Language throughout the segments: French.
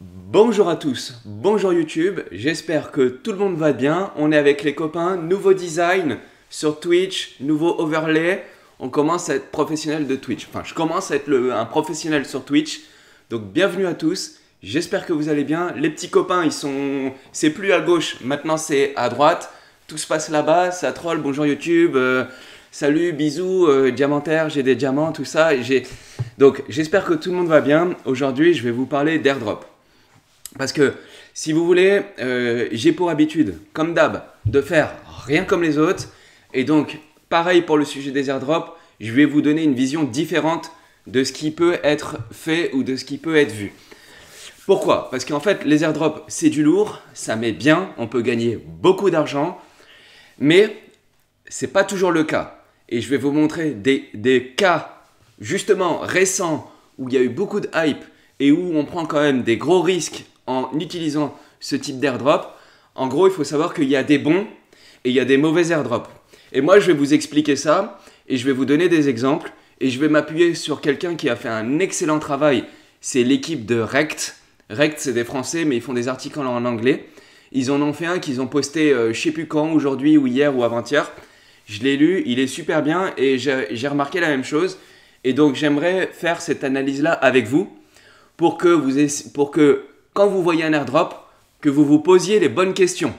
Bonjour à tous, bonjour YouTube, j'espère que tout le monde va bien. On est avec les copains, nouveau design sur Twitch, nouveau overlay. On commence à être professionnel de Twitch. Enfin, je commence à être un professionnel sur Twitch. Donc bienvenue à tous, j'espère que vous allez bien. Les petits copains, c'est plus à gauche, maintenant c'est à droite. Tout se passe là-bas, ça troll, bonjour YouTube. Salut, bisous, diamantaire, j'ai des diamants, tout ça. Donc j'espère que tout le monde va bien. Aujourd'hui, je vais vous parler d'airdrop. Parce que, si vous voulez, j'ai pour habitude, comme d'hab, de faire rien comme les autres. Et donc, pareil pour le sujet des airdrops, je vais vous donner une vision différente de ce qui peut être fait ou de ce qui peut être vu. Pourquoi? Parce qu'en fait, les airdrops, c'est du lourd, ça met bien, on peut gagner beaucoup d'argent, mais c'est pas toujours le cas. Et je vais vous montrer des cas, justement, récents, où il y a eu beaucoup de hype et où on prend quand même des gros risques en utilisant ce type d'airdrop. En gros, il faut savoir qu'il y a des bons et il y a des mauvais airdrops. Et moi, je vais vous expliquer ça et je vais vous donner des exemples et je vais m'appuyer sur quelqu'un qui a fait un excellent travail. C'est l'équipe de Rekt. Rekt, c'est des Français, mais ils font des articles en anglais. Ils en ont fait un qu'ils ont posté, je sais plus quand, aujourd'hui ou hier ou avant-hier. Je l'ai lu, il est super bien et j'ai remarqué la même chose. Et donc, j'aimerais faire cette analyse-là avec vous pour que quand vous voyez un airdrop, que vous vous posiez les bonnes questions.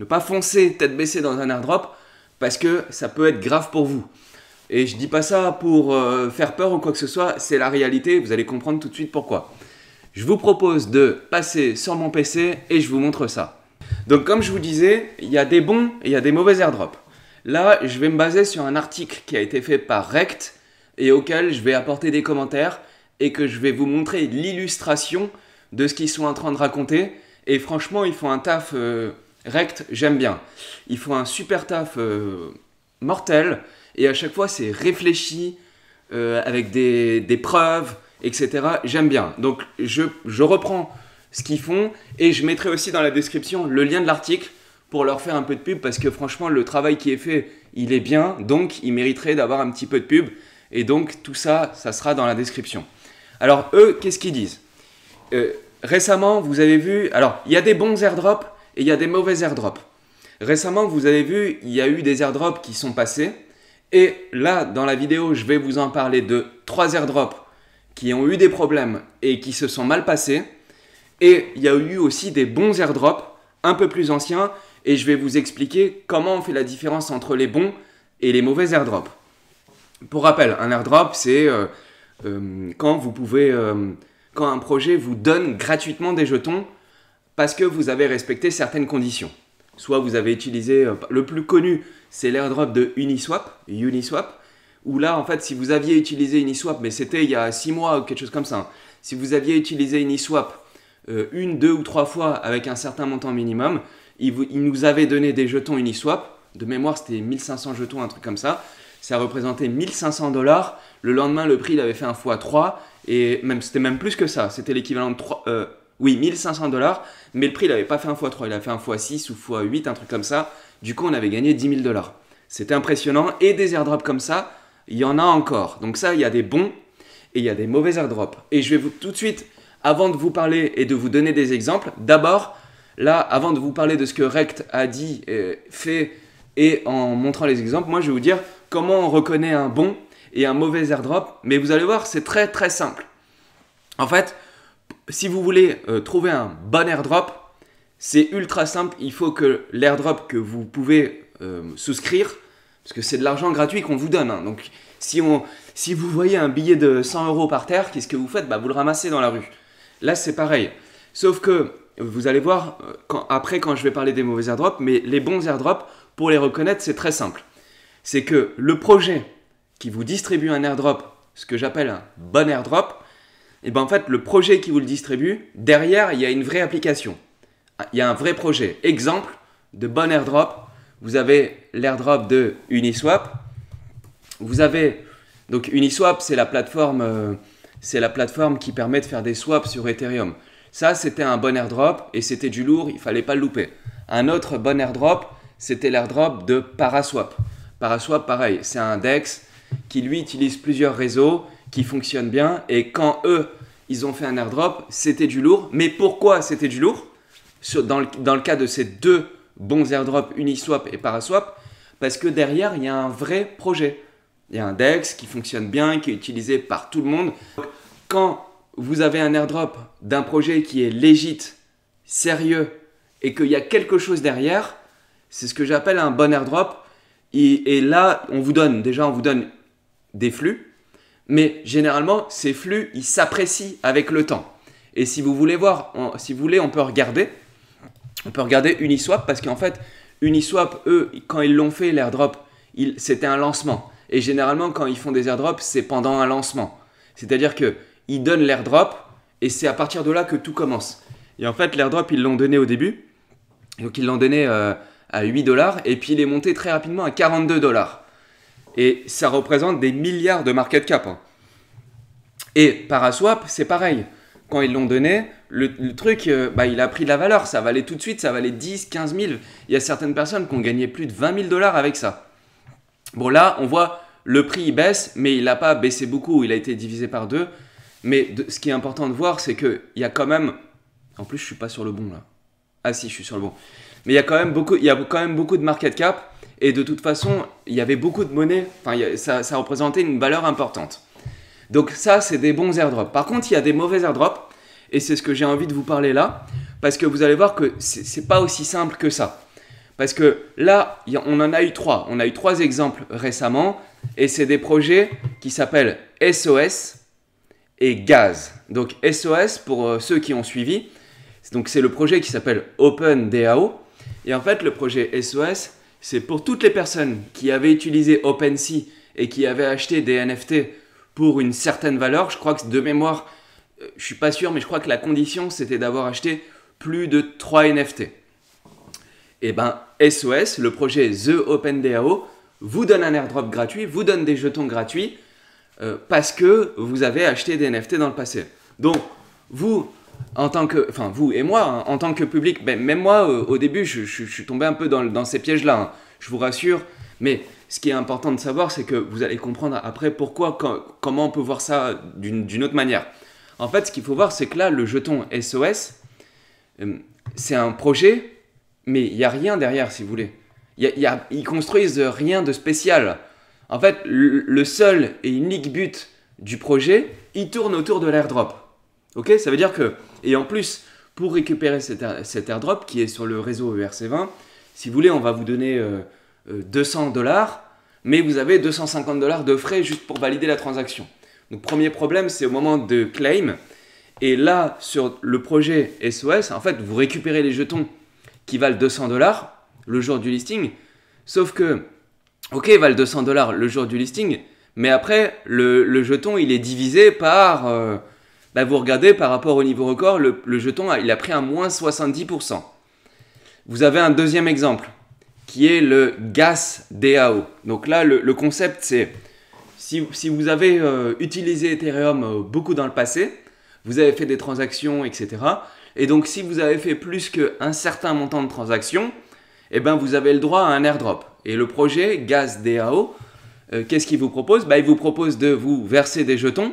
Ne pas foncer tête baissée dans un airdrop parce que ça peut être grave pour vous. Et je dis pas ça pour faire peur ou quoi que ce soit, c'est la réalité, vous allez comprendre tout de suite pourquoi. Je vous propose de passer sur mon PC et je vous montre ça. Donc comme je vous disais, il y a des bons et il y a des mauvais airdrops. Là, je vais me baser sur un article qui a été fait par Rekt et auquel je vais apporter des commentaires et que je vais vous montrer l'illustration de ce qu'ils sont en train de raconter. Et franchement, ils font un taf Rekt, j'aime bien. Ils font un super taf mortel. Et à chaque fois, c'est réfléchi, avec des preuves, etc. J'aime bien. Donc, je reprends ce qu'ils font. Et je mettrai aussi dans la description le lien de l'article pour leur faire un peu de pub. Parce que franchement, le travail qui est fait, il est bien. Donc, ils mériteraient d'avoir un petit peu de pub. Et donc, tout ça, ça sera dans la description. Alors, eux, qu'est-ce qu'ils disent ? Récemment, vous avez vu, alors il y a des bons airdrops et il y a des mauvais airdrops. Récemment, vous avez vu, il y a eu des airdrops qui sont passés. Et là, dans la vidéo, je vais vous en parler de 3 airdrops qui ont eu des problèmes et qui se sont mal passés. Et il y a eu aussi des bons airdrops, un peu plus anciens. Et je vais vous expliquer comment on fait la différence entre les bons et les mauvais airdrops. Pour rappel, un airdrop, c'est quand vous pouvez... quand un projet vous donne gratuitement des jetons parce que vous avez respecté certaines conditions. Soit vous avez utilisé, le plus connu, c'est l'airdrop de Uniswap, où là, en fait, si vous aviez utilisé Uniswap, mais c'était il y a 6 mois ou quelque chose comme ça, hein, si vous aviez utilisé Uniswap 1, 2 ou 3 fois avec un certain montant minimum, il nous avait donné des jetons Uniswap, de mémoire c'était 1500 jetons, un truc comme ça, ça représentait 1500 $, le lendemain le prix il avait fait un x3, et même c'était même plus que ça, c'était l'équivalent de 1500 $, mais le prix il n'avait pas fait un x3, il a fait un x6 ou x8, un truc comme ça, du coup on avait gagné 10 000 $. C'était impressionnant, et des airdrops comme ça, il y en a encore. Donc ça, il y a des bons et il y a des mauvais airdrops. Et je vais tout de suite, avant de vous parler et de vous donner des exemples, d'abord, là, avant de vous parler de ce que Rekt a dit, fait, et en montrant les exemples, moi je vais vous dire comment on reconnaît un bon et un mauvais airdrop, mais vous allez voir, c'est très très simple. En fait, si vous voulez trouver un bon airdrop, c'est ultra simple. Il faut que l'airdrop que vous pouvez souscrire, parce que c'est de l'argent gratuit qu'on vous donne. Hein. Donc, si vous voyez un billet de 100 € par terre, qu'est-ce que vous faites ? Vous le ramassez dans la rue. Là, c'est pareil. Sauf que, vous allez voir, après quand je vais parler des mauvais airdrops, mais les bons airdrops, pour les reconnaître, c'est très simple. C'est que le projet qui vous distribue un airdrop, ce que j'appelle un bon airdrop, et en fait, le projet qui vous le distribue, derrière, il y a une vraie application. Il y a un vrai projet. Exemple de bon airdrop, vous avez l'airdrop de Uniswap. Vous avez, donc Uniswap, c'est la plateforme qui permet de faire des swaps sur Ethereum. Ça, c'était un bon airdrop et c'était du lourd, il ne fallait pas le louper. Un autre bon airdrop, c'était l'airdrop de Paraswap. Paraswap, pareil, c'est un DEX qui lui utilise plusieurs réseaux, qui fonctionne bien et quand eux, ils ont fait un airdrop, c'était du lourd. Mais pourquoi c'était du lourd? Dans le cas de ces deux bons airdrops, Uniswap et Paraswap, parce que derrière, il y a un vrai projet. Il y a un DEX qui fonctionne bien, qui est utilisé par tout le monde. Quand vous avez un airdrop d'un projet qui est légit, sérieux, et qu'il y a quelque chose derrière, c'est ce que j'appelle un bon airdrop. Et là, on vous donne des flux, mais généralement, ces flux, ils s'apprécient avec le temps. Et si vous voulez voir, si vous voulez, on peut regarder Uniswap, parce qu'en fait, Uniswap, eux, quand ils l'ont fait, l'airdrop, c'était un lancement. Et généralement, quand ils font des airdrops, c'est pendant un lancement. C'est-à-dire qu'ils donnent l'airdrop, et c'est à partir de là que tout commence. Et en fait, l'airdrop, ils l'ont donné au début. Donc, ils l'ont donné à 8 $, et puis il est monté très rapidement à 42 $. Et ça représente des milliards de market cap. Hein. Et Paraswap, c'est pareil. Quand ils l'ont donné, le truc, il a pris de la valeur. Ça valait tout de suite, ça valait 10, 15 000. Il y a certaines personnes qui ont gagné plus de 20 000 $ avec ça. Bon, là, on voit le prix, il baisse, mais il n'a pas baissé beaucoup. Il a été divisé par 2. Mais ce qui est important de voir, c'est qu'il y a quand même... En plus, je ne suis pas sur le bon, là. Ah si, je suis sur le bon. Mais il y a quand même beaucoup de market cap. Et de toute façon, il y avait beaucoup de monnaie. Enfin, ça représentait une valeur importante. Donc ça, c'est des bons airdrops. Par contre, il y a des mauvais airdrops. Et c'est ce que j'ai envie de vous parler là. Parce que vous allez voir que c'est pas aussi simple que ça. Parce que là, on en a eu 3. On a eu 3 exemples récemment. Et c'est des projets qui s'appellent SOS et Gaz. Donc SOS, pour ceux qui ont suivi, donc c'est le projet qui s'appelle OpenDAO. Et en fait, le projet SOS, c'est pour toutes les personnes qui avaient utilisé OpenSea et qui avaient acheté des NFT pour une certaine valeur. Je crois que de mémoire, je ne suis pas sûr, mais je crois que la condition, c'était d'avoir acheté plus de 3 NFT. Et bien, SOS, le projet The OpenDAO, vous donne un airdrop gratuit, vous donne des jetons gratuits parce que vous avez acheté des NFT dans le passé. Donc, vous et moi, hein, en tant que public, même moi, au début, je suis tombé un peu dans ces pièges-là, hein, je vous rassure. Mais ce qui est important de savoir, c'est que vous allez comprendre après comment on peut voir ça d'une autre manière. En fait, ce qu'il faut voir, c'est que là, le jeton SOS, c'est un projet, mais il n'y a rien derrière, si vous voulez. Ils construisent rien de spécial. En fait, le seul et unique but du projet, il tourne autour de l'airdrop. Ok, ça veut dire que, et en plus, pour récupérer cet airdrop qui est sur le réseau ERC20, si vous voulez, on va vous donner 200 $, mais vous avez 250 $ de frais juste pour valider la transaction. Donc, premier problème, c'est au moment de claim. Et là, sur le projet SOS, en fait, vous récupérez les jetons qui valent 200 $ le jour du listing. Sauf que, ok, ils valent 200 $ le jour du listing, mais après, le jeton, il est divisé par... vous regardez par rapport au niveau record, le jeton, il a pris un moins 70%. Vous avez un deuxième exemple, qui est le Gas DAO. Donc là, le concept, c'est si vous avez utilisé Ethereum beaucoup dans le passé, vous avez fait des transactions, etc. Et donc, si vous avez fait plus qu'un certain montant de transactions, eh ben, vous avez le droit à un airdrop. Et le projet Gas DAO, qu'est-ce qu'il vous propose? Il vous propose de vous verser des jetons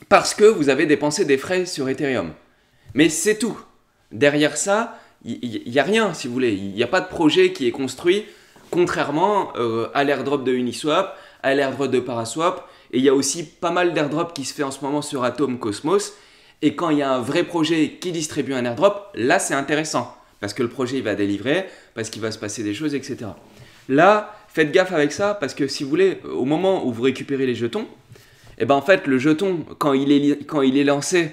parce que vous avez dépensé des frais sur Ethereum. Mais c'est tout. Derrière ça, il n'y a rien, si vous voulez. Il n'y a pas de projet qui est construit, contrairement à l'airdrop de Uniswap, à l'airdrop de Paraswap. Et il y a aussi pas mal d'airdrop qui se fait en ce moment sur Atom Cosmos. Et quand il y a un vrai projet qui distribue un airdrop, là, c'est intéressant. Parce que le projet, il va délivrer, parce qu'il va se passer des choses, etc. Là, faites gaffe avec ça, parce que si vous voulez, au moment où vous récupérez les jetons, et ben en fait, le jeton, quand il est lancé,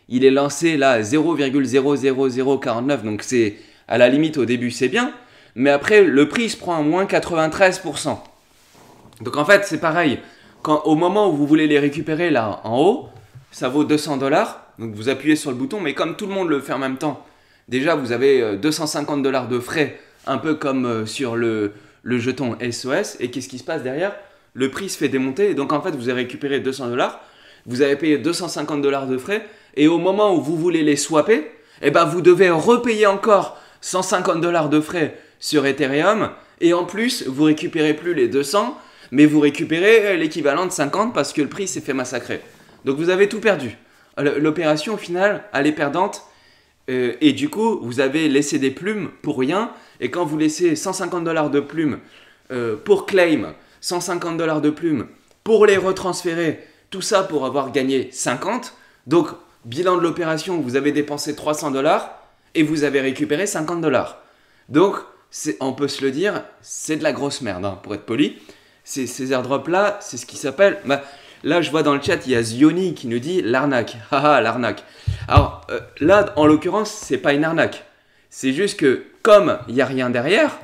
il est lancé là à 0,00049. Donc, c'est à la limite, au début, c'est bien. Mais après, le prix se prend à moins 93%. Donc, en fait, c'est pareil. Au moment où vous voulez les récupérer là en haut, ça vaut 200 $. Donc, vous appuyez sur le bouton. Mais comme tout le monde le fait en même temps, déjà, vous avez 250 $ de frais, un peu comme sur le jeton SOS. Et qu'est-ce qui se passe derrière? Le prix se fait démonter. Et donc, en fait, vous avez récupéré 200 $. Vous avez payé 250 $ de frais. Et au moment où vous voulez les swapper, eh ben, vous devez repayer encore 150 $ de frais sur Ethereum. Et en plus, vous récupérez plus les 200, mais vous récupérez l'équivalent de 50 parce que le prix s'est fait massacrer. Donc vous avez tout perdu. L'opération au final, elle est perdante. Et du coup, vous avez laissé des plumes pour rien. Et quand vous laissez 150 $ de plumes pour claim, 150 $ de plumes pour les retransférer, tout ça pour avoir gagné 50. Donc, bilan de l'opération, vous avez dépensé 300 $ et vous avez récupéré 50 $. Donc, on peut se le dire, c'est de la grosse merde, hein, pour être poli. Ces airdrops-là, c'est ce qui s'appelle... Là, je vois dans le chat, il y a Zioni qui nous dit l'arnaque. Haha, l'arnaque. Alors, là, en l'occurrence, c'est pas une arnaque. C'est juste que, comme il n'y a rien derrière,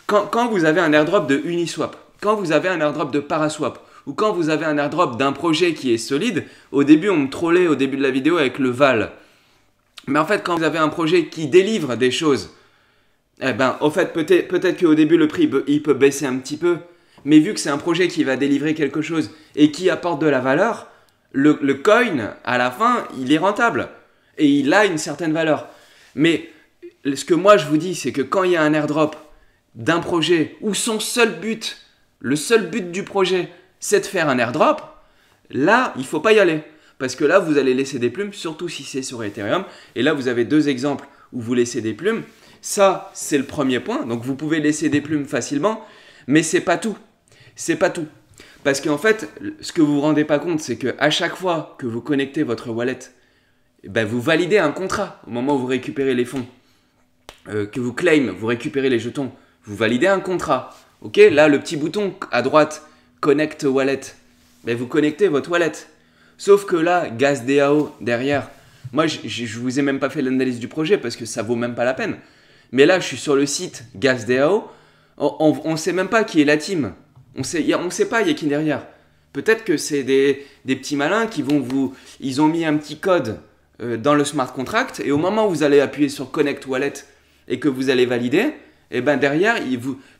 quand vous avez un airdrop de Uniswap, quand vous avez un airdrop de Paraswap, ou quand vous avez un airdrop d'un projet qui est solide, au début, on me trollait au début de la vidéo avec le Val. Mais en fait, quand vous avez un projet qui délivre des choses, eh ben, au fait, peut-être qu'au début, le prix, il peut baisser un petit peu. Mais vu que c'est un projet qui va délivrer quelque chose et qui apporte de la valeur, le coin, à la fin, il est rentable. Et il a une certaine valeur. Mais ce que moi, je vous dis, c'est que quand il y a un airdrop d'un projet où son seul but, le seul but du projet, c'est de faire un airdrop, là, il ne faut pas y aller. Parce que là, vous allez laisser des plumes, surtout si c'est sur Ethereum. Et là, vous avez 2 exemples où vous laissez des plumes. Ça, c'est le premier point. Donc, vous pouvez laisser des plumes facilement, mais ce n'est pas tout. C'est pas tout. Parce qu'en fait, ce que vous vous rendez pas compte, c'est qu'à chaque fois que vous connectez votre wallet, ben vous validez un contrat au moment où vous récupérez les fonds. Que vous claim, vous récupérez les jetons. Vous validez un contrat. Ok, là, le petit bouton à droite, Connect Wallet, ben vous connectez votre wallet. Sauf que là, GasDAO derrière, moi, je vous ai même pas fait l'analyse du projet parce que ça vaut même pas la peine. Mais là, je suis sur le site GasDAO, on sait même pas qui est la team. On sait pas, il y a qui derrière. Peut-être que c'est des petits malins qui vont ils ont mis un petit code dans le smart contract et au moment où vous allez appuyer sur Connect Wallet et que vous allez valider, et ben derrière,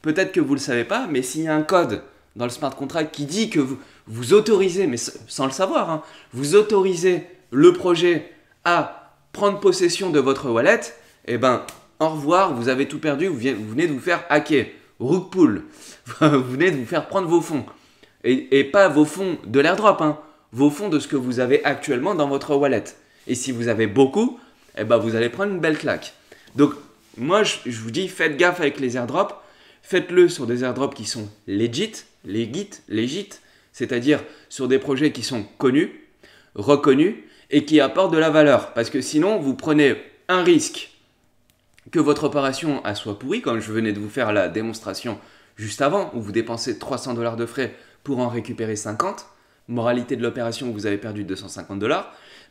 peut-être que vous le savez pas, mais s'il y a un code dans le smart contract qui dit que vous autorisez, mais sans le savoir, hein, vous autorisez le projet à prendre possession de votre wallet, et ben au revoir, vous avez tout perdu, vous venez de vous faire hacker. Rug pull, vous venez de vous faire prendre vos fonds. Et pas vos fonds de l'airdrop, hein, vos fonds de ce que vous avez actuellement dans votre wallet. Et si vous avez beaucoup, eh ben vous allez prendre une belle claque. Donc, moi, je vous dis, faites gaffe avec les airdrops. Faites-le sur des airdrops qui sont legit, c'est-à-dire sur des projets qui sont connus, reconnus et qui apportent de la valeur. Parce que sinon, vous prenez un risque que votre opération soit pourrie, comme je venais de vous faire la démonstration juste avant, où vous dépensez 300 $ de frais pour en récupérer 50. Moralité de l'opération, vous avez perdu 250 $.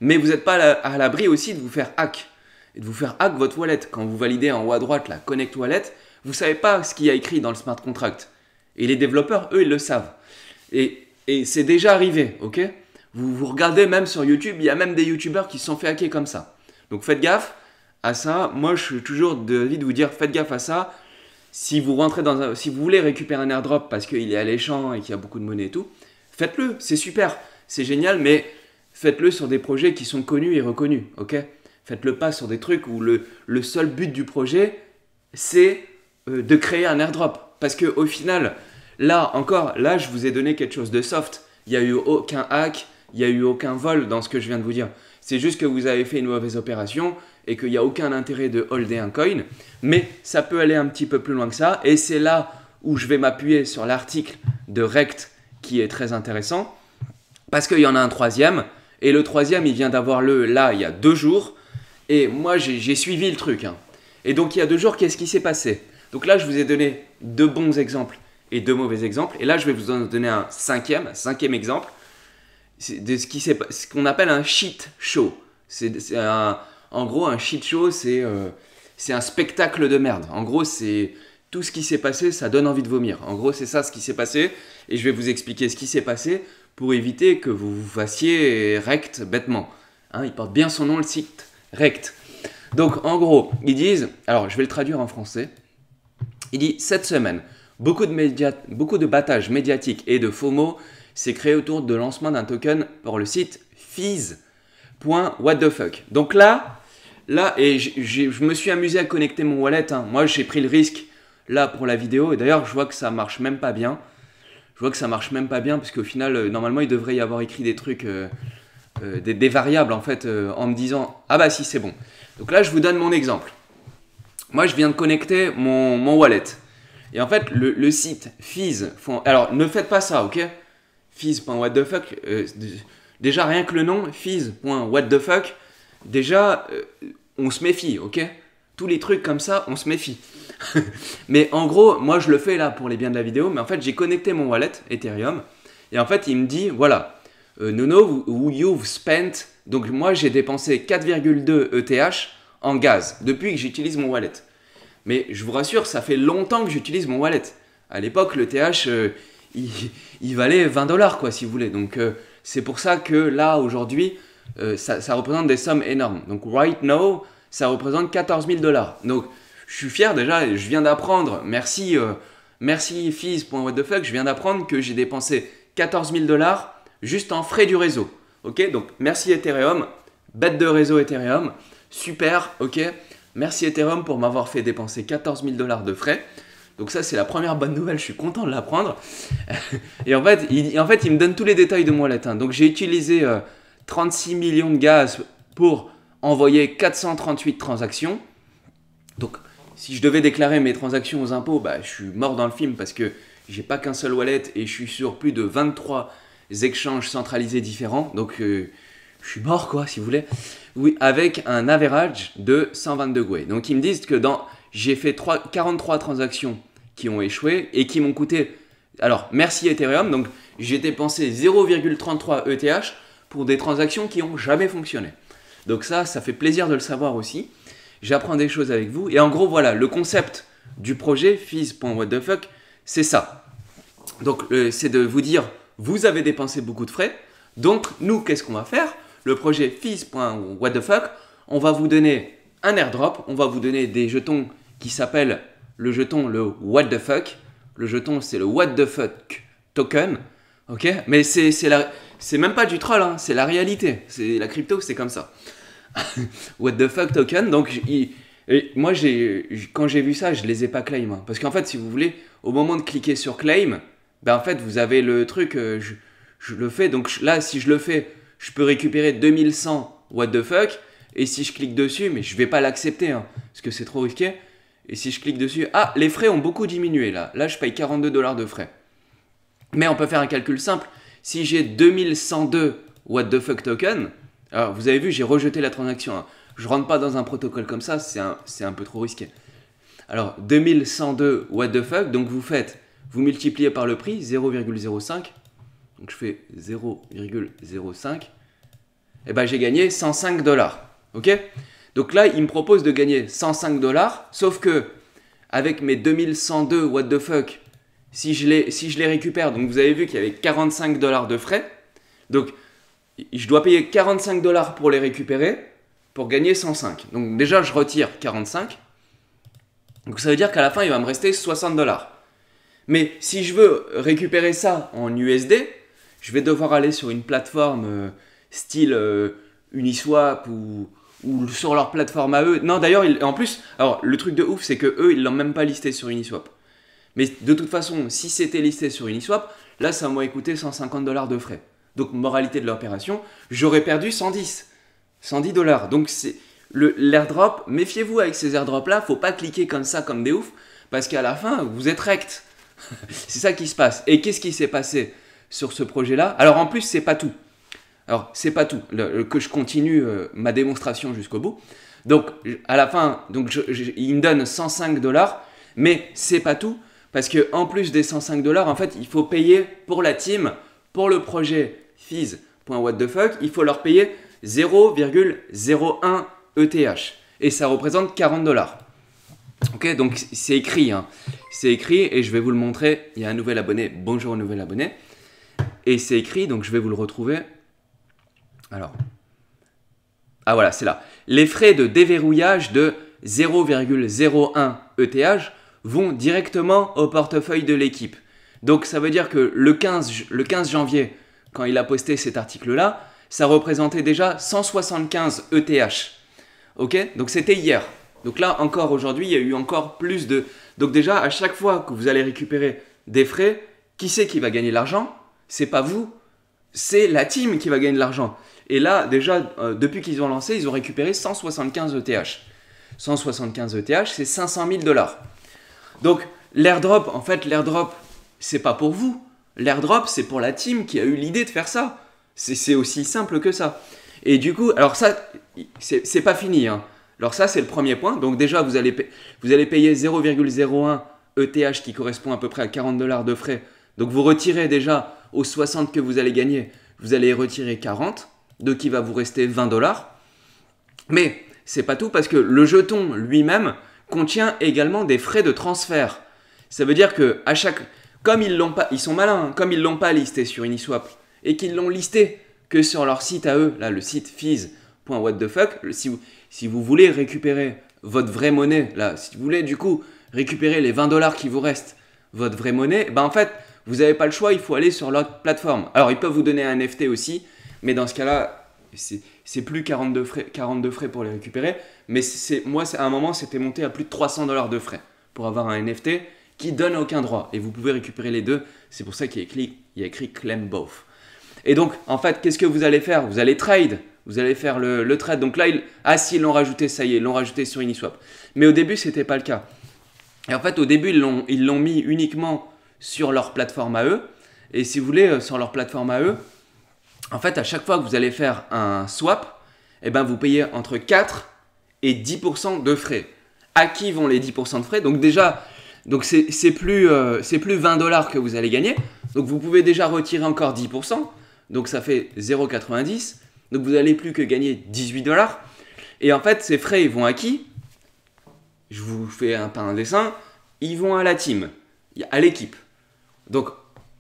Mais vous n'êtes pas à l'abri aussi de vous faire hack. Et de vous faire hack votre wallet. Quand vous validez en haut à droite la Connect Wallet, vous ne savez pas ce qu'il y a écrit dans le smart contract. Et les développeurs, eux, ils le savent. Et c'est déjà arrivé, ok ? Vous regardez même sur YouTube, il y a même des YouTubeurs qui se sont fait hacker comme ça. Donc faites gaffe à ça. Moi, je suis toujours d'avis de vous dire, faites gaffe à ça. Si vous voulez récupérer un airdrop parce qu'il est alléchant et qu'il y a beaucoup de monnaie et tout, faites-le, c'est super, c'est génial, mais faites-le sur des projets qui sont connus et reconnus, ok ? Faites-le pas sur des trucs où le seul but du projet, c'est de créer un airdrop. Parce qu'au final, là, je vous ai donné quelque chose de soft. Il n'y a eu aucun hack, il n'y a eu aucun vol dans ce que je viens de vous dire. C'est juste que vous avez fait une mauvaise opération et qu'il n'y a aucun intérêt de holder un coin. Mais ça peut aller un petit peu plus loin que ça. Et c'est là où je vais m'appuyer sur l'article de Rekt qui est très intéressant. Parce qu'il y en a un troisième. Et le troisième, il vient d'avoir là, il y a 2 jours. Et moi, j'ai suivi le truc. Hein. Et donc, il y a 2 jours, qu'est-ce qui s'est passé ? Donc là, je vous ai donné 2 bons exemples et 2 mauvais exemples. Et là, je vais vous en donner un cinquième exemple. C'est de ce qu'on appelle un shit show. En gros, un shit show, c'est un spectacle de merde. En gros, c'est tout ce qui s'est passé, ça donne envie de vomir. En gros, c'est ça ce qui s'est passé. Et je vais vous expliquer ce qui s'est passé pour éviter que vous vous fassiez Rekt bêtement. Hein, il porte bien son nom, le site Rekt. Donc, en gros, ils disent... Alors, je vais le traduire en français. Il dit, cette semaine, beaucoup de battage médiatique et de FOMO s'est créé autour de lancement d'un token pour le site Fees.whatthefuck. Donc là, et je me suis amusé à connecter mon wallet. Hein. Moi, j'ai pris le risque là pour la vidéo. Et d'ailleurs, je vois que ça marche même pas bien. Je vois que ça marche même pas bien parce qu'au final, normalement, il devrait y avoir écrit des trucs, des variables en fait, en me disant ah bah si c'est bon. Donc là, je vous donne mon exemple. Moi, je viens de connecter mon wallet. Et en fait, le site Fees. Alors, ne faites pas ça, ok? Fees.whatthefuck. Déjà, rien que le nom, Fees.whatthefuck. Déjà, on se méfie, ok? Tous les trucs comme ça, on se méfie. Mais en gros, moi, je le fais là pour les biens de la vidéo. Mais en fait, j'ai connecté mon wallet Ethereum. Et en fait, il me dit voilà, Nono, you've spent. Donc, moi, j'ai dépensé 4,2 ETH en gaz depuis que j'utilise mon wallet. Mais je vous rassure, ça fait longtemps que j'utilise mon wallet. À l'époque, le TH, il valait 20 dollars, quoi, si vous voulez. Donc, c'est pour ça que là, aujourd'hui, ça représente des sommes énormes. Donc, right now, ça représente 14 000 dollars. Donc, je suis fier déjà, je viens d'apprendre, merci fees.whatthefuck, je viens d'apprendre que j'ai dépensé 14 000 dollars juste en frais du réseau. Ok, donc merci Ethereum, bête de réseau Ethereum, super, ok. Merci Ethereum pour m'avoir fait dépenser 14 000 dollars de frais. Donc ça, c'est la première bonne nouvelle, je suis content de l'apprendre. Et en fait, il me donne tous les détails de mon wallet. Donc j'ai utilisé 36 millions de gaz pour envoyer 438 transactions. Donc si je devais déclarer mes transactions aux impôts, bah, je suis mort dans le film parce que j'ai pas qu'un seul wallet et je suis sur plus de 23 échanges centralisés différents. Donc je suis mort quoi, si vous voulez. Oui, avec un average de 122 Gwei. Donc ils me disent que j'ai fait 43 transactions qui ont échoué et qui m'ont coûté. Alors merci Ethereum, donc j'ai dépensé 0,33 ETH pour des transactions qui n'ont jamais fonctionné. Donc ça fait plaisir de le savoir aussi. J'apprends des choses avec vous. Et en gros, voilà, le concept du projet fees.whatthefuck, c'est ça. Donc c'est de vous dire, vous avez dépensé beaucoup de frais. Donc nous, qu'est-ce qu'on va faire ? Le projet fees.whatthefuck, on va vous donner un airdrop, on va vous donner des jetons qui s'appellent le jeton le what the fuck. Le jeton, c'est le what the fuck token. Ok ? Mais c'est même pas du troll, hein, c'est la réalité. C'est la crypto, c'est comme ça. What the fuck token. Donc, moi, quand j'ai vu ça, je les ai pas claim. Hein, parce qu'en fait, si vous voulez, au moment de cliquer sur claim, ben en fait, vous avez le truc, je le fais. Donc là, si je le fais, je peux récupérer 2100 what the fuck. Et si je clique dessus, mais je vais pas l'accepter, hein, parce que c'est trop risqué. Et si je clique dessus, ah, les frais ont beaucoup diminué là. Là, je paye 42 dollars de frais. Mais on peut faire un calcul simple. Si j'ai 2102 what the fuck token, alors vous avez vu, j'ai rejeté la transaction. Hein. Je rentre pas dans un protocole comme ça, c'est un peu trop risqué. Alors 2102 what the fuck, donc vous multipliez par le prix 0,05. Donc je fais 0,05. Et ben j'ai gagné 105 dollars. Ok ? Donc là, il me propose de gagner 105 dollars, sauf que avec mes 2102 what the fuck, si je les récupère, donc vous avez vu qu'il y avait 45 dollars de frais, donc je dois payer 45 dollars pour les récupérer pour gagner 105. Donc déjà, je retire 45. Donc ça veut dire qu'à la fin, il va me rester 60 dollars. Mais si je veux récupérer ça en USD, je vais devoir aller sur une plateforme style Uniswap ou sur leur plateforme à eux. Non, d'ailleurs, en plus, alors le truc de ouf, c'est que eux, ils l'ont même pas listé sur Uniswap. Mais de toute façon, si c'était listé sur Uniswap, là, ça m'a coûté 150 dollars de frais. Donc, moralité de l'opération, j'aurais perdu 110 dollars. Donc, c'est l'airdrop. Méfiez-vous avec ces airdrops-là. Faut pas cliquer comme ça, comme des oufs, parce qu'à la fin, vous êtes rect. C'est ça qui se passe. Et qu'est-ce qui s'est passé sur ce projet-là ? Alors, en plus, c'est pas tout. Alors, c'est pas tout. Que je continue ma démonstration jusqu'au bout. Donc, à la fin, il me donne 105 dollars, mais c'est pas tout. Parce qu'en plus des 105 dollars, en fait, il faut payer pour la team, pour le projet fees.whatthefuck, il faut leur payer 0,01 ETH. Et ça représente 40 dollars. Ok, donc c'est écrit. Hein. C'est écrit et je vais vous le montrer. Il y a un nouvel abonné. Bonjour, nouvel abonné. Et c'est écrit, donc je vais vous le retrouver. Alors, ah voilà, c'est là. Les frais de déverrouillage de 0,01 ETH vont directement au portefeuille de l'équipe. Donc ça veut dire que le 15 janvier, quand il a posté cet article-là, ça représentait déjà 175 ETH. Ok ? Donc c'était hier. Donc là, encore aujourd'hui, il y a eu encore plus de... Donc déjà, à chaque fois que vous allez récupérer des frais, qui c'est qui va gagner de l'argent? C'est pas vous, c'est la team qui va gagner de l'argent. Et là, déjà, depuis qu'ils ont lancé, ils ont récupéré 175 ETH. 175 ETH, c'est 500 000 $. Donc, l'airdrop, en fait, l'airdrop, c'est pas pour vous. L'airdrop, c'est pour la team qui a eu l'idée de faire ça. C'est aussi simple que ça. Et du coup, alors ça, c'est pas fini, hein. Alors ça, c'est le premier point. Donc déjà, vous allez payer 0,01 ETH qui correspond à peu près à 40 $ de frais. Donc vous retirez déjà aux 60 que vous allez gagner, vous allez retirer 40, donc il va vous rester 20 $. Mais c'est pas tout parce que le jeton lui-même contient également des frais de transfert. Ça veut dire que à chaque, comme ils l'ont pas, ils sont malins, hein, comme ils l'ont pas listé sur Uniswap et qu'ils l'ont listé que sur leur site à eux, là le site fees.whatthefuck, si vous voulez récupérer votre vraie monnaie, là, si vous voulez du coup récupérer les 20 $ qui vous restent, votre vraie monnaie, ben en fait, vous n'avez pas le choix, il faut aller sur l'autre plateforme. Alors, ils peuvent vous donner un NFT aussi, mais dans ce cas-là, c'est plus 42 frais pour les récupérer. Mais moi, à un moment, c'était monté à plus de 300 $ de frais pour avoir un NFT qui donne aucun droit. Et vous pouvez récupérer les deux. C'est pour ça qu'il y a écrit Claim Both. Et donc, en fait, qu'est-ce que vous allez faire? Vous allez trade. Vous allez faire le trade. Donc là, s'ils l'ont rajouté, ça y est, ils l'ont rajouté sur Uniswap. Mais au début, ce n'était pas le cas. Et en fait, au début, ils l'ont mis uniquement sur leur plateforme à eux. Et si vous voulez, sur leur plateforme à eux, en fait, à chaque fois que vous allez faire un swap, eh ben, vous payez entre 4 et 10% de frais. À qui vont les 10% de frais? Donc déjà, c'est plus 20 $ que vous allez gagner. Donc vous pouvez déjà retirer encore 10%. Donc ça fait 0,90. Donc vous n'allez plus que gagner 18 $. Et en fait, ces frais, ils vont à qui? Je vous fais un dessin. Ils vont à la team, à l'équipe. Donc,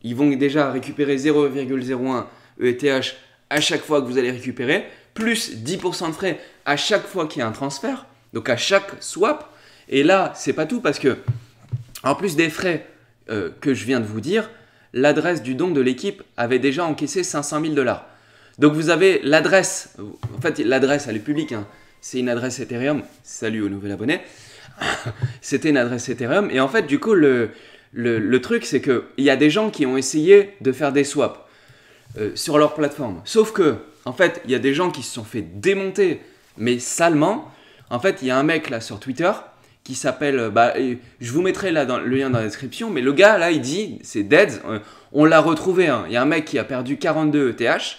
ils vont déjà récupérer 0,01 ETH à chaque fois que vous allez récupérer, plus 10% de frais à chaque fois qu'il y a un transfert, donc à chaque swap. Et là, c'est pas tout parce que, en plus des frais que je viens de vous dire, l'adresse du don de l'équipe avait déjà encaissé 500 000 $. Donc, vous avez l'adresse, en fait, l'adresse, elle est publique, hein. C'est une adresse Ethereum. Salut au nouvel abonné. C'était une adresse Ethereum. Et en fait, du coup, le truc, c'est qu'il y a des gens qui ont essayé de faire des swaps sur leur plateforme. Sauf que, en fait, il y a des gens qui se sont fait démonter, mais salement. En fait, il y a un mec là sur Twitter qui s'appelle, je vous mettrai là le lien dans la description, mais le gars là, il dit, c'est Dead, on l'a retrouvé. Hein. Il y a un mec qui a perdu 42 ETH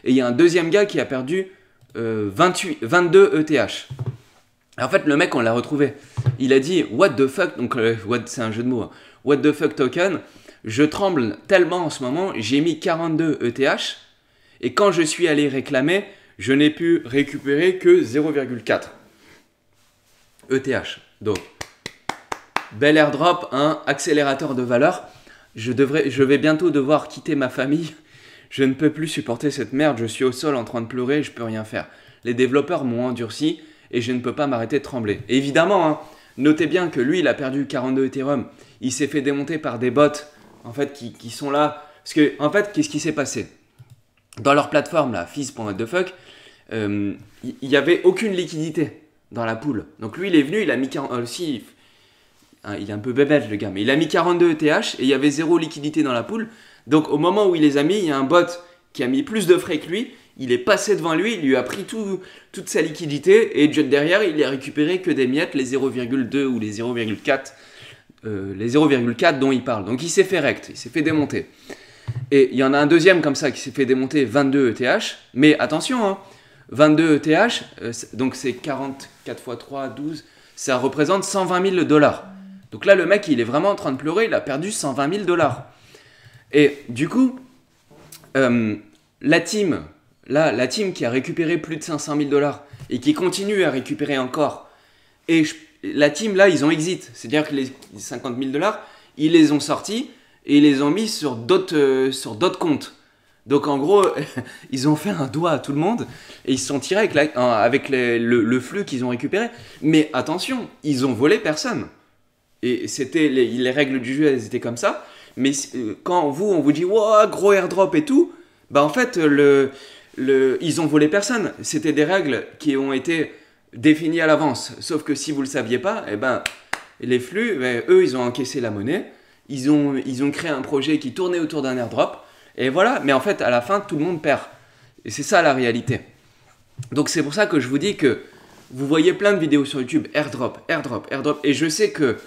et il y a un deuxième gars qui a perdu 22 ETH. En fait, le mec, on l'a retrouvé. Il a dit what the fuck, donc c'est un jeu de mots. Hein. What the fuck token, je tremble tellement en ce moment, j'ai mis 42 ETH et quand je suis allé réclamer, je n'ai pu récupérer que 0,4 ETH. Donc, bel airdrop, un accélérateur de valeur. Je vais bientôt devoir quitter ma famille. Je ne peux plus supporter cette merde, je suis au sol en train de pleurer, je peux rien faire. Les développeurs m'ont endurci et je ne peux pas m'arrêter de trembler. Et évidemment, hein, notez bien que lui, il a perdu 42 Ethereum. Il s'est fait démonter par des bots en fait, qui sont là. Parce que, en fait, qu'est-ce qui s'est passé? Dans leur plateforme, là, fees.whatthefuck, il n'y avait aucune liquidité dans la pool. Donc lui, il est venu, il a mis 40... il est un peu bébête, le gars, mais il a mis 42 ETH et il y avait zéro liquidité dans la pool. Donc au moment où il les a mis, il y a un bot qui a mis plus de frais que lui. Il est passé devant lui, il lui a pris toute sa liquidité et derrière, il n'a récupéré que des miettes, les 0,2 ou les 0,4 dont il parle. Donc il s'est fait rect, il s'est fait démonter. Et il y en a un deuxième comme ça qui s'est fait démonter 22 ETH. Mais attention, hein, 22 ETH, donc c'est 44 x 3, 12, ça représente 120 000 $. Donc là, le mec, il est vraiment en train de pleurer, il a perdu 120 000 $. Et du coup, la team qui a récupéré plus de 500 000 $ et qui continue à récupérer encore, et la team là, ils ont exit, c'est-à-dire que les 50 000 $, ils les ont sortis et ils les ont mis sur d'autres comptes. Donc en gros, ils ont fait un doigt à tout le monde et ils se sont tirés avec le flux qu'ils ont récupéré. Mais attention, ils ont volé personne. Et c'était les règles du jeu, elles étaient comme ça. Mais quand on vous dit wow, gros airdrop et tout, bah en fait, ils ont volé personne. C'était des règles qui ont été définies à l'avance. Sauf que si vous ne le saviez pas, eh ben, les flux, eux, ils ont encaissé la monnaie. ils ont créé un projet qui tournait autour d'un airdrop. Et voilà, mais en fait, à la fin, tout le monde perd. Et c'est ça la réalité. Donc c'est pour ça que je vous dis que vous voyez plein de vidéos sur YouTube, airdrop, airdrop, airdrop. Et je sais que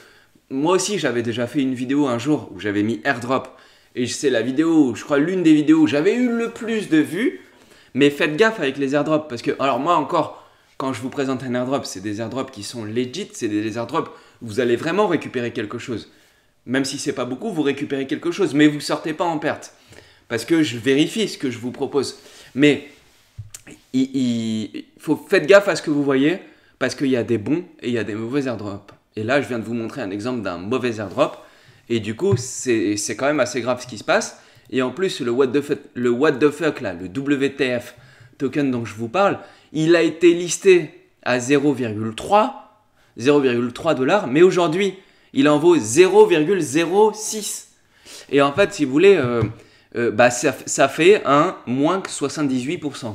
moi aussi, j'avais déjà fait une vidéo un jour où j'avais mis airdrop. Et c'est la vidéo, je crois, l'une des vidéos où j'avais eu le plus de vues. Mais faites gaffe avec les airdrops. Parce que, alors moi encore, quand je vous présente un airdrop, c'est des airdrops qui sont legit. C'est des airdrops où vous allez vraiment récupérer quelque chose. Même si c'est pas beaucoup, vous récupérez quelque chose. Mais vous ne sortez pas en perte. Parce que je vérifie ce que je vous propose. Mais faites gaffe à ce que vous voyez. Parce qu'il y a des bons et il y a des mauvais airdrops. Et là, je viens de vous montrer un exemple d'un mauvais airdrop. Et du coup, c'est quand même assez grave ce qui se passe. Et en plus, le what the fuck là, le WTF token dont je vous parle, il a été listé à 0,3 dollars, mais aujourd'hui, il en vaut 0,06. Et en fait, si vous voulez, ça fait un moins que 78%.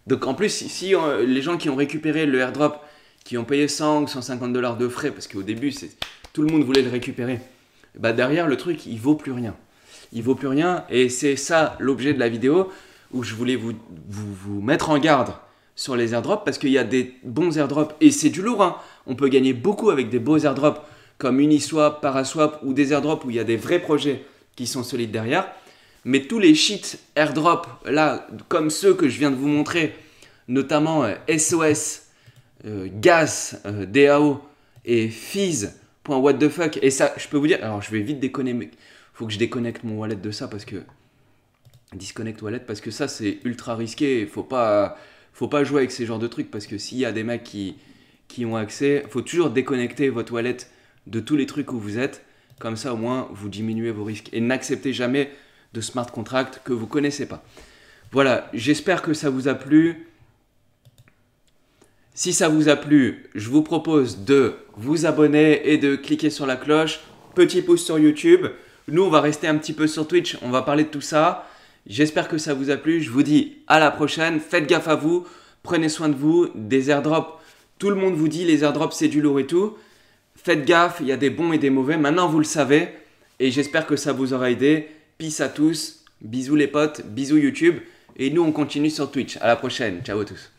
Donc en plus, si les gens qui ont récupéré le airdrop, qui ont payé 100 ou 150 dollars de frais, parce qu'au début, tout le monde voulait le récupérer, bah derrière, le truc, il vaut plus rien. Il vaut plus rien et c'est ça l'objet de la vidéo où je voulais vous mettre en garde sur les airdrops parce qu'il y a des bons airdrops et c'est du lourd. Hein. On peut gagner beaucoup avec des beaux airdrops comme Uniswap, Paraswap ou des airdrops où il y a des vrais projets qui sont solides derrière. Mais tous les shit airdrops là, comme ceux que je viens de vous montrer, notamment SOS, Gas, DAO et Fizz.what the fuck. Et ça, je peux vous dire, alors je vais vite déconner, mais faut que je déconnecte mon wallet de ça parce que disconnect wallet parce que ça c'est ultra risqué. Faut pas jouer avec ces genres de trucs parce que s'il y a des mecs qui ont accès, faut toujours déconnecter votre wallet de tous les trucs où vous êtes. Comme ça au moins vous diminuez vos risques et n'acceptez jamais de smart contract que vous connaissez pas. Voilà, j'espère que ça vous a plu. Si ça vous a plu, je vous propose de vous abonner et de cliquer sur la cloche. Petit pouce sur YouTube. Nous, on va rester un petit peu sur Twitch, on va parler de tout ça. J'espère que ça vous a plu. Je vous dis à la prochaine. Faites gaffe à vous. Prenez soin de vous. Des airdrops, tout le monde vous dit les airdrops, c'est du lourd et tout. Faites gaffe, il y a des bons et des mauvais. Maintenant, vous le savez. Et j'espère que ça vous aura aidé. Peace à tous. Bisous les potes. Bisous YouTube. Et nous, on continue sur Twitch. À la prochaine. Ciao à tous.